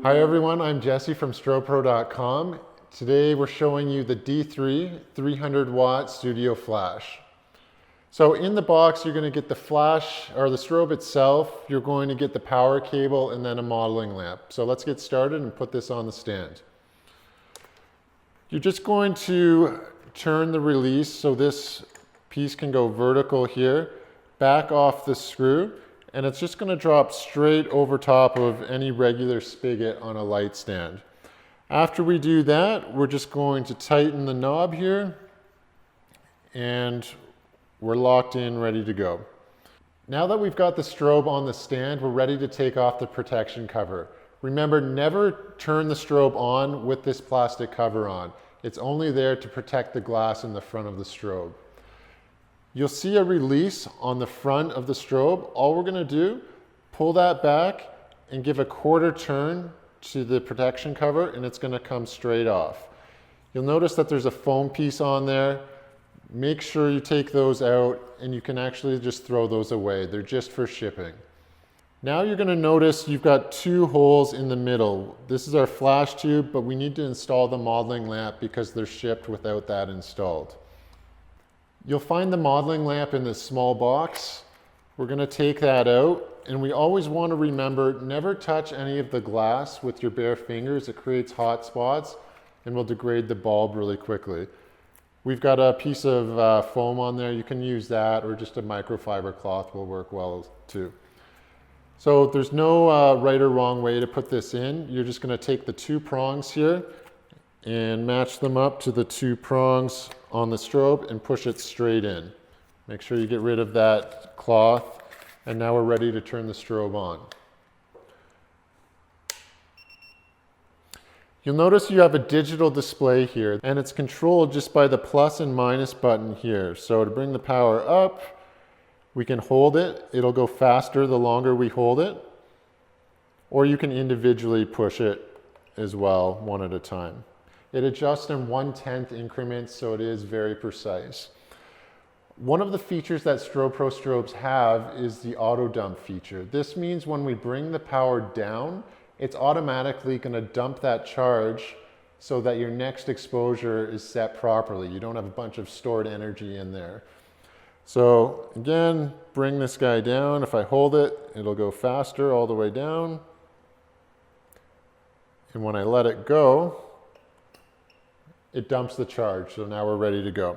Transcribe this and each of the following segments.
Hi everyone, I'm Jesse from Strobepro.com. Today we're showing you the D3 300 watt studio flash. So in the box you're going to get the flash or the strobe itself, you're going to get the power cable and then a modeling lamp. So let's get started and put this on the stand. You're just going to turn the release so this piece can go vertical here, back off the screw, and it's just going to drop straight over top of any regular spigot on a light stand. After we do that, we're just going to tighten the knob here and we're locked in, ready to go. Now that we've got the strobe on the stand, we're ready to take off the protection cover. Remember, never turn the strobe on with this plastic cover on. It's only there to protect the glass in the front of the strobe. You'll see a release on the front of the strobe. All we're going to do, pull that back and give a quarter turn to the protection cover and it's going to come straight off. You'll notice that there's a foam piece on there. Make sure you take those out and you can actually just throw those away. They're just for shipping. Now you're going to notice you've got two holes in the middle. This is our flash tube, but we need to install the modeling lamp because they're shipped without that installed. You'll find the modeling lamp in this small box. We're going to take that out, and we always want to remember, never touch any of the glass with your bare fingers. It creates hot spots and will degrade the bulb really quickly. We've got a piece of foam on there. You can use that, or just a microfiber cloth will work well too. So there's no right or wrong way to put this in. You're just going to take the two prongs here and match them up to the two prongs on the strobe and push it straight in. Make sure you get rid of that cloth, and now we're ready to turn the strobe on. You'll notice you have a digital display here, and it's controlled just by the plus and minus button here. So to bring the power up, we can hold it. It'll go faster the longer we hold it, or you can individually push it as well, one at a time. It adjusts in 1/10 increments, so it is very precise. One of the features that Strobepro strobes have is the auto dump feature. This means when we bring the power down, it's automatically going to dump that charge so that your next exposure is set properly. You don't have a bunch of stored energy in there. So again, bring this guy down. If I hold it, it'll go faster all the way down. And when I let it go, it dumps the charge, so now we're ready to go.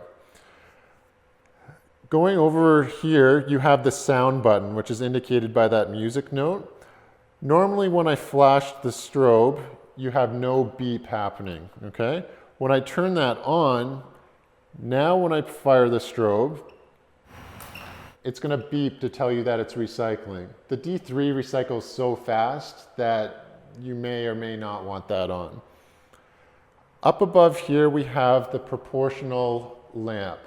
Going over here, you have the sound button, which is indicated by that music note. Normally when I flash the strobe, you have no beep happening, okay? When I turn that on, now when I fire the strobe, it's going to beep to tell you that it's recycling. The D3 recycles so fast that you may or may not want that on. Up above here, we have the proportional lamp.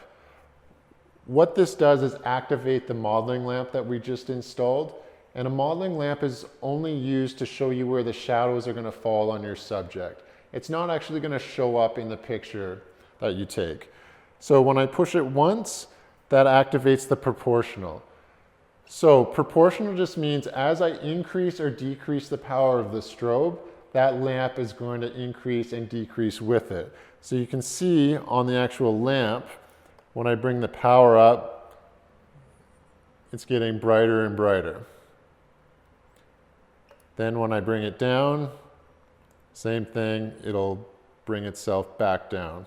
What this does is activate the modeling lamp that we just installed. And a modeling lamp is only used to show you where the shadows are going to fall on your subject. It's not actually going to show up in the picture that you take. So when I push it once, that activates the proportional. So proportional just means as I increase or decrease the power of the strobe, that lamp is going to increase and decrease with it. So you can see on the actual lamp, when I bring the power up, it's getting brighter and brighter. Then when I bring it down, same thing, it'll bring itself back down.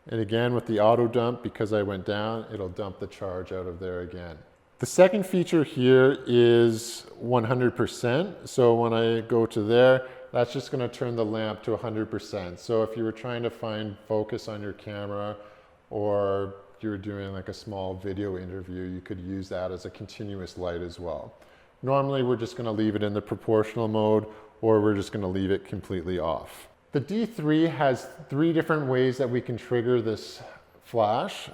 And again, with the auto dump, because I went down, it'll dump the charge out of there again. The second feature here is 100%. So when I go to there, that's just going to turn the lamp to 100%. So if you were trying to find focus on your camera, or you were doing like a small video interview, you could use that as a continuous light as well. Normally, we're just going to leave it in the proportional mode, or we're just going to leave it completely off. The D3 has 3 different ways that we can trigger this flash.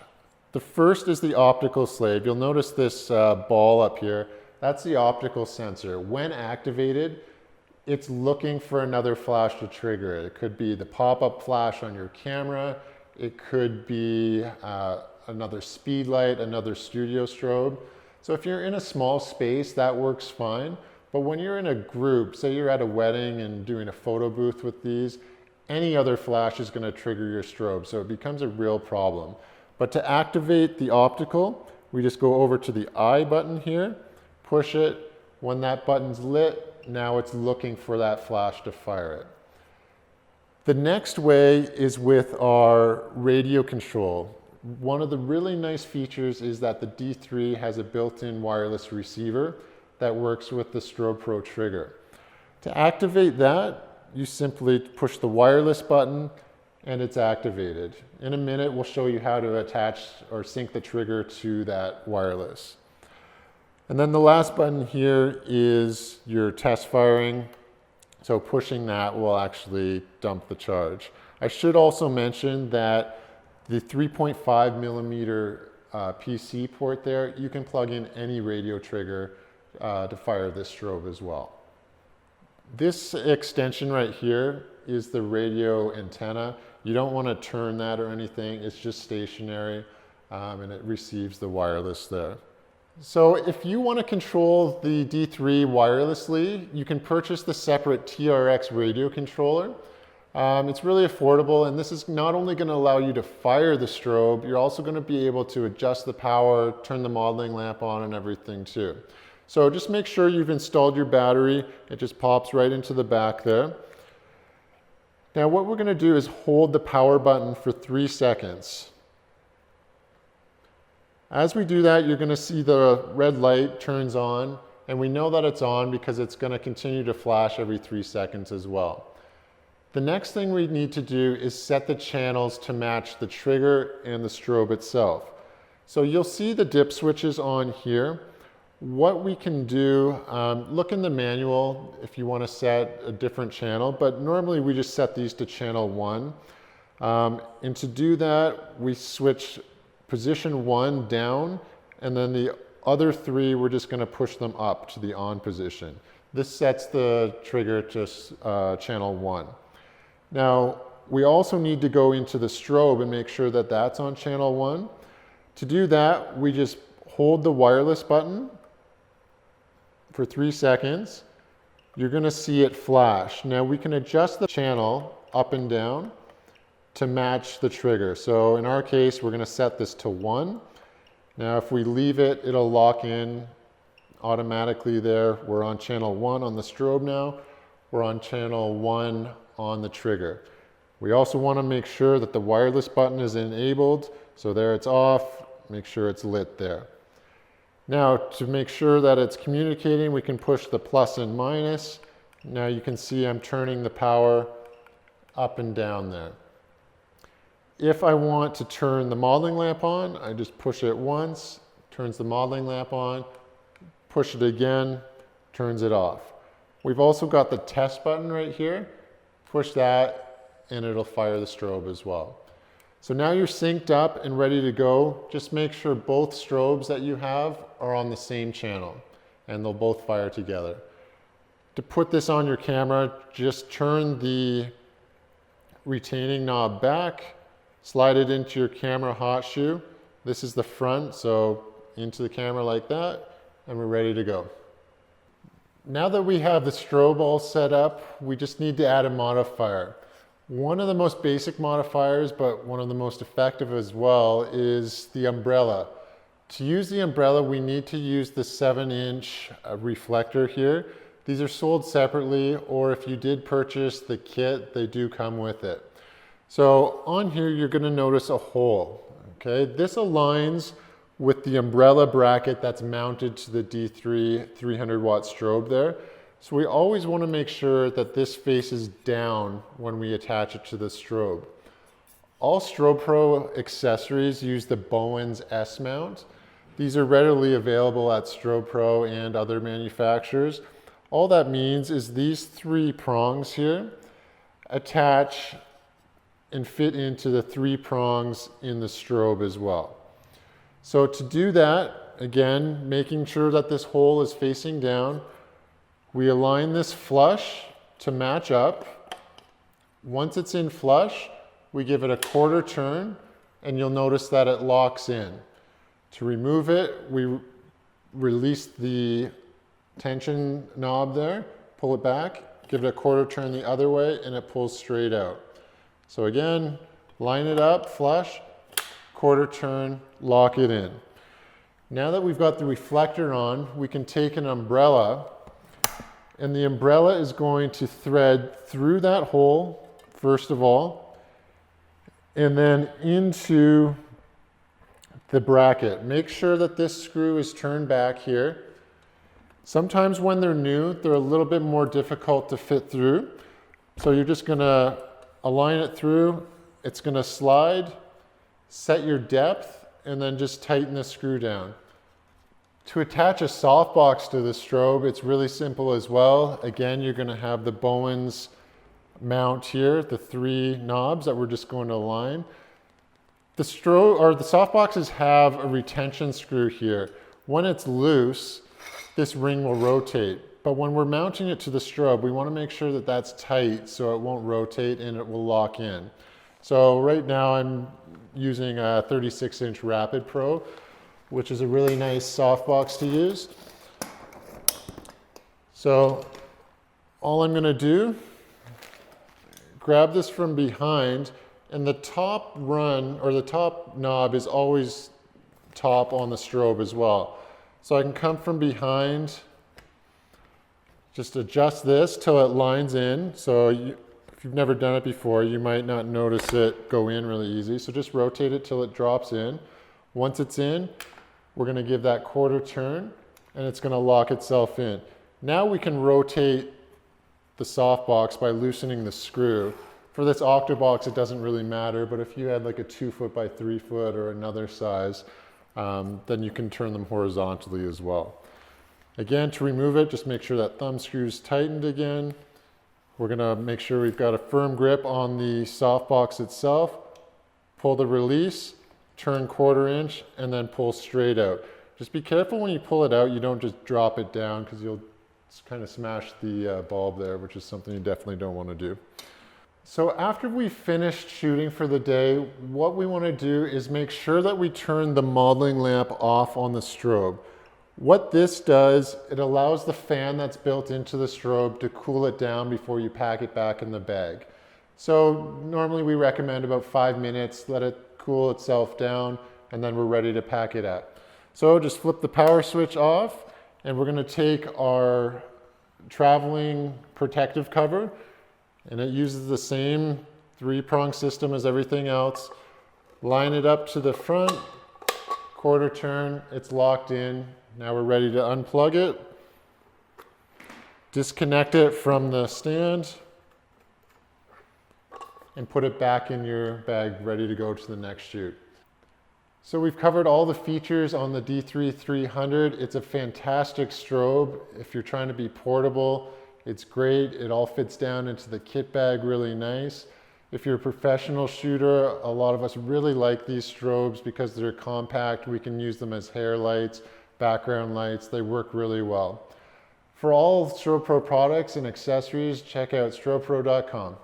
The first is the optical slave. You'll notice this ball up here. That's the optical sensor. When activated, it's looking for another flash to trigger it. It could be the pop-up flash on your camera. It could be another speed light, another studio strobe. So if you're in a small space, that works fine. But when you're in a group, say you're at a wedding and doing a photo booth with these, any other flash is going to trigger your strobe, so it becomes a real problem. But to activate the optical, we just go over to the I button here, push it. When that button's lit, now it's looking for that flash to fire it. The next way is with our radio control. One of the really nice features is that the D3 has a built-in wireless receiver that works with the Strobepro trigger. To activate that, you simply push the wireless button and it's activated. In a minute, we'll show you how to attach or sync the trigger to that wireless. And then the last button here is your test firing. So pushing that will actually dump the charge. I should also mention that the 3.5 millimeter PC port there, you can plug in any radio trigger to fire this strobe as well. This extension right here is the radio antenna. You don't want to turn that or anything. It's just stationary and it receives the wireless there. So if you want to control the D3 wirelessly, you can purchase the separate TRX radio controller. It's really affordable, and this is not only going to allow you to fire the strobe, you're also going to be able to adjust the power, turn the modeling lamp on and everything too. So just make sure you've installed your battery. It just pops right into the back there. Now what we're going to do is hold the power button for 3 seconds. As we do that, you're going to see the red light turns on, and we know that it's on because it's going to continue to flash every 3 seconds as well. The next thing we need to do is set the channels to match the trigger and the strobe itself. So you'll see the dip switches on here. What we can do, look in the manual if you want to set a different channel, but normally we just set these to channel 1. And to do that, we switch position 1 down, and then the other 3, we're just going to push them up to the on position. This sets the trigger to channel 1. Now, we also need to go into the strobe and make sure that that's on channel 1. To do that, we just hold the wireless button for 3 seconds. You're going to see it flash. Now, we can adjust the channel up and down to match the trigger. So in our case, we're going to set this to 1. Now if we leave it, it'll lock in automatically there. We're on channel 1 on the strobe now. We're on channel 1 on the trigger. We also want to make sure that the wireless button is enabled. So there it's off. Make sure it's lit there. Now to make sure that it's communicating, we can push the plus and minus. Now you can see I'm turning the power up and down there. If I want to turn the modeling lamp on, I just push it once, turns the modeling lamp on, push it again, turns it off. We've also got the test button right here. Push that and it'll fire the strobe as well. So now you're synced up and ready to go. Just make sure both strobes that you have are on the same channel and they'll both fire together. To put this on your camera, just turn the retaining knob back, slide it into your camera hot shoe. This is the front, so into the camera like that, and we're ready to go. Now that we have the strobe all set up, we just need to add a modifier. One of the most basic modifiers, but one of the most effective as well, is the umbrella. To use the umbrella, we need to use the 7-inch reflector here. These are sold separately, or if you did purchase the kit, they do come with it. So on here, you're going to notice a hole. Okay, this aligns with the umbrella bracket that's mounted to the D3 300 watt strobe there. So we always want to make sure that this faces down when we attach it to the strobe. All Strobepro accessories use the Bowens S mount. These are readily available at Strobepro and other manufacturers. All that means is these 3 prongs here attach and fit into the 3 prongs in the strobe as well. So to do that, again, making sure that this hole is facing down, we align this flush to match up. Once it's in flush, we give it a 1/4 turn, and you'll notice that it locks in. To remove it, we release the tension knob there, pull it back, give it a quarter turn the other way, and it pulls straight out. So again, line it up, flush, quarter turn, lock it in. Now that we've got the reflector on, we can take an umbrella, and the umbrella is going to thread through that hole, first of all, and then into the bracket. Make sure that this screw is turned back here. Sometimes when they're new, they're a little bit more difficult to fit through. So you're just gonna align it through. It's gonna slide, set your depth, and then just tighten the screw down. To attach a softbox to the strobe, it's really simple as well. Again, you're gonna have the Bowens mount here, the 3 knobs that we're just going to align. The softboxes have a retention screw here. When it's loose, this ring will rotate. But when we're mounting it to the strobe, we want to make sure that that's tight so it won't rotate and it will lock in. So right now I'm using a 36-inch Rapid Pro, which is a really nice softbox to use. So all I'm going to do, grab this from behind, and the top run, or the top knob, is always top on the strobe as well. So I can come from behind, just adjust this till it lines in. So if you've never done it before, you might not notice it go in really easy. So just rotate it till it drops in. Once it's in, we're going to give that quarter turn, and it's going to lock itself in. Now we can rotate the softbox by loosening the screw. For this Octobox, it doesn't really matter, but if you had like a 2 foot by 3 foot or another size, then you can turn them horizontally as well. Again, to remove it, just make sure that thumb screw's tightened again. We're gonna make sure we've got a firm grip on the softbox itself. Pull the release, turn quarter inch, and then pull straight out. Just be careful when you pull it out, you don't just drop it down because you'll kind of smash the bulb there, which is something you definitely don't want to do. So after we've finished shooting for the day, what we want to do is make sure that we turn the modeling lamp off on the strobe. What this does, it allows the fan that's built into the strobe to cool it down before you pack it back in the bag. So normally we recommend about 5 minutes, let it cool itself down, and then we're ready to pack it up. So just flip the power switch off, and we're going to take our traveling protective cover, and it uses the same 3-prong system as everything else. Line it up to the front, quarter turn, it's locked in. Now we're ready to unplug it. Disconnect it from the stand and put it back in your bag, ready to go to the next shoot. So we've covered all the features on the D3-300. It's a fantastic strobe. If you're trying to be portable, it's great. It all fits down into the kit bag really nice. If you're a professional shooter, a lot of us really like these strobes because they're compact. We can use them as hair lights, background lights. They work really well. For all Strobepro products and accessories, check out strobepro.com.